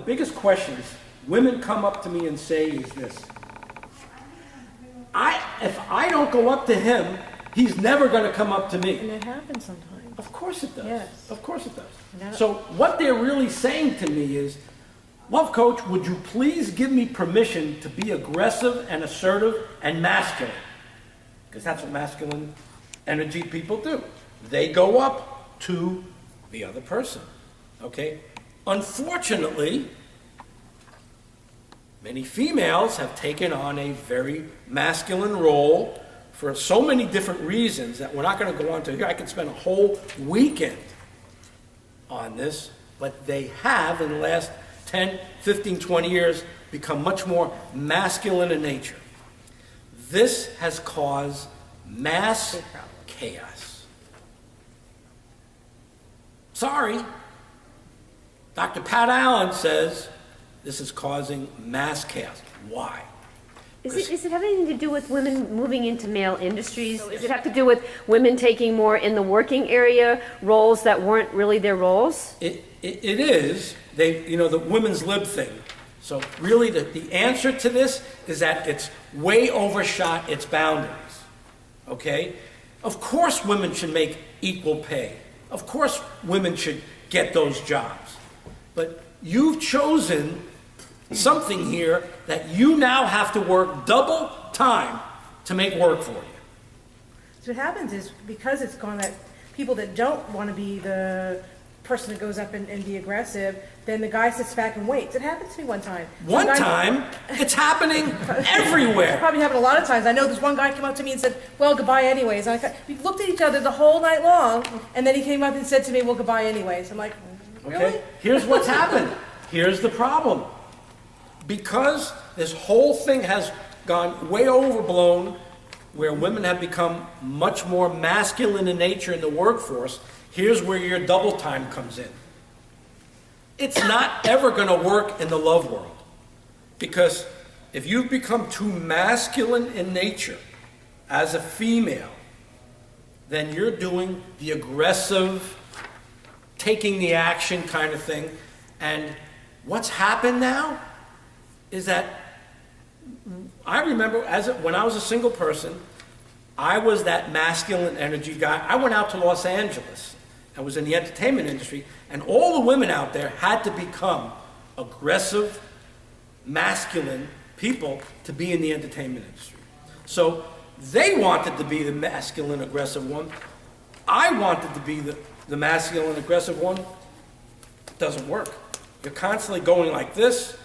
biggest questions women come up to me and say is this. If I don't go up to him, he's never going to come up to me. And it happens sometimes. Of course it does. Yes. Of course it does. No. So what they're really saying to me is, Love Coach, would you please give me permission to be aggressive and assertive and masculine? Because that's what masculine energy people do. They go up to the other person. Okay? Unfortunately, many females have taken on a very masculine role for so many different reasons that we're not going to go on to here. I could spend a whole weekend on this, but they have, in the last 10, 15, 20 years, become much more masculine in nature. This has caused mass chaos. Sorry. Dr. Pat Allen says this is causing mass chaos. Why? Is it have anything to do with women moving into male industries? Does it have to do with women taking more in the working area roles that weren't really their roles? It is. The women's lib thing. So really the answer to this is that it's way overshot its boundaries. Okay? Of course women should make equal pay. Of course women should get those jobs. But you've chosen something here that you now have to work double time to make work for you. So what happens is, because it's gone that people that don't want to be the person that goes up and be aggressive, then the guy sits back and waits. It happened to me one time. One time? It's happening everywhere. It probably happened a lot of times. I know this one guy came up to me and said, well, goodbye anyways. And we looked at each other the whole night long, and then he came up and said to me, well, goodbye anyways. I'm like, really? Okay, here's what's happened. Here's the problem. Because this whole thing has gone way overblown, where women have become much more masculine in nature in the workforce, here's where your double time comes in. It's not ever going to work in the love world. Because if you've become too masculine in nature as a female, then you're doing the aggressive, taking the action kind of thing. And what's happened now is that I remember when I was a single person, I was that masculine energy guy. I went out to Los Angeles. I was in the entertainment industry, and all the women out there had to become aggressive, masculine people to be in the entertainment industry. So they wanted to be the masculine, aggressive one. I wanted to be the masculine, aggressive one. It doesn't work. You're constantly going like this.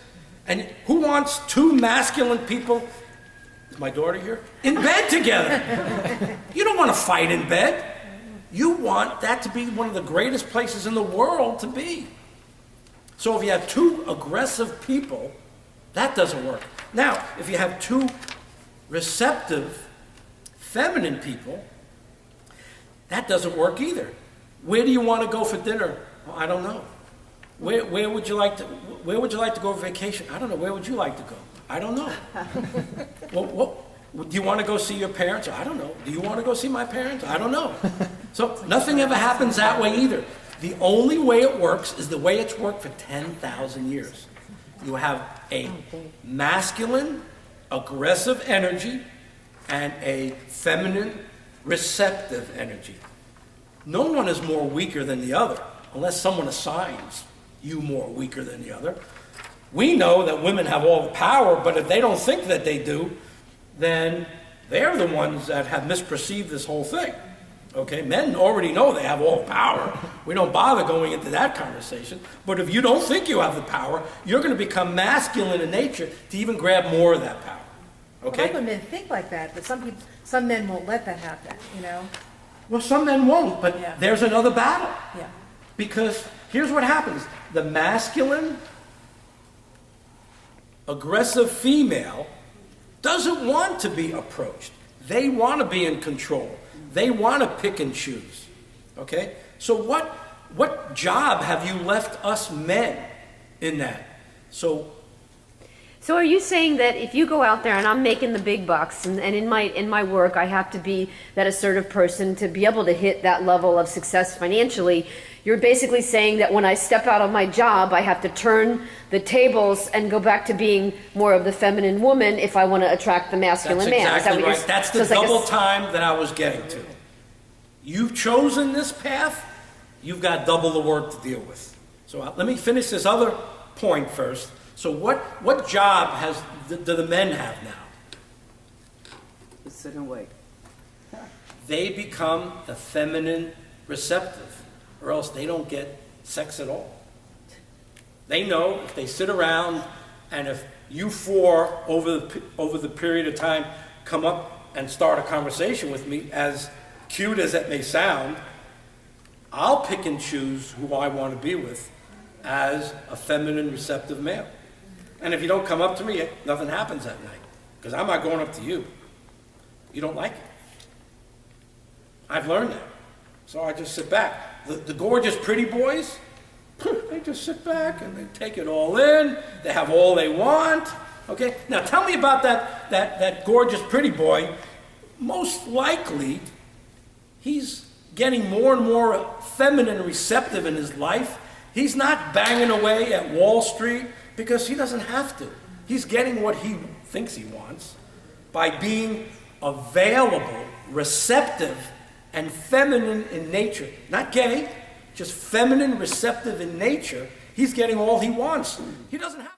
And who wants two masculine people, is my daughter here, in bed together? You don't want to fight in bed. You want that to be one of the greatest places in the world to be. So if you have two aggressive people, that doesn't work. Now, if you have two receptive, feminine people, that doesn't work either. Where do you want to go for dinner? Well, I don't know. Where would you like to go on vacation? I don't know. Where would you like to go? I don't know. Well, do you want to go see your parents? I don't know. Do you want to go see my parents? I don't know. So nothing ever happens that way either. The only way it works is the way it's worked for 10,000 years. You have a masculine, aggressive energy and a feminine, receptive energy. No one is more weaker than the other, unless someone assigns you more weaker than the other. We know that women have all the power, but if they don't think that they do, then they're the ones that have misperceived this whole thing. Okay, men already know they have all the power. We don't bother going into that conversation. But if you don't think you have the power, you're going to become masculine in nature to even grab more of that power. Okay? A lot of men think like that, but some men won't let that happen, Well, some men won't, but Yeah. there's another battle. Yeah. Because here's what happens. The masculine, aggressive female doesn't want to be approached. They want to be in control. They want to pick and choose. Okay? So what job have you left us men in that? So are you saying that if you go out there and I'm making the big bucks and in my work I have to be that assertive person to be able to hit that level of success financially, You're basically saying that when I step out of my job, I have to turn the tables and go back to being more of the feminine woman if I want to attract the masculine man. That's Is that exactly what you're- right. That's so the it's like a double s- time that I was getting to. You've chosen this path, you've got double the work to deal with. So let me finish this other point first. So what job do the men have now? Just sit and wait. They become the feminine receptive, or else they don't get sex at all. They know if they sit around and if you four over the period of time come up and start a conversation with me, as cute as it may sound, I'll pick and choose who I want to be with as a feminine receptive male. And if you don't come up to me, nothing happens that night, because I'm not going up to you. You don't like it. I've learned that. So I just sit back. The gorgeous pretty boys, they just sit back and they take it all in. They have all they want. Okay? Now tell me about that gorgeous pretty boy. Most likely, he's getting more and more feminine and receptive in his life. He's not banging away at Wall Street because he doesn't have to. He's getting what he thinks he wants by being available, receptive, and feminine in nature. Not gay, just feminine, receptive in nature. He's getting all he wants. He doesn't have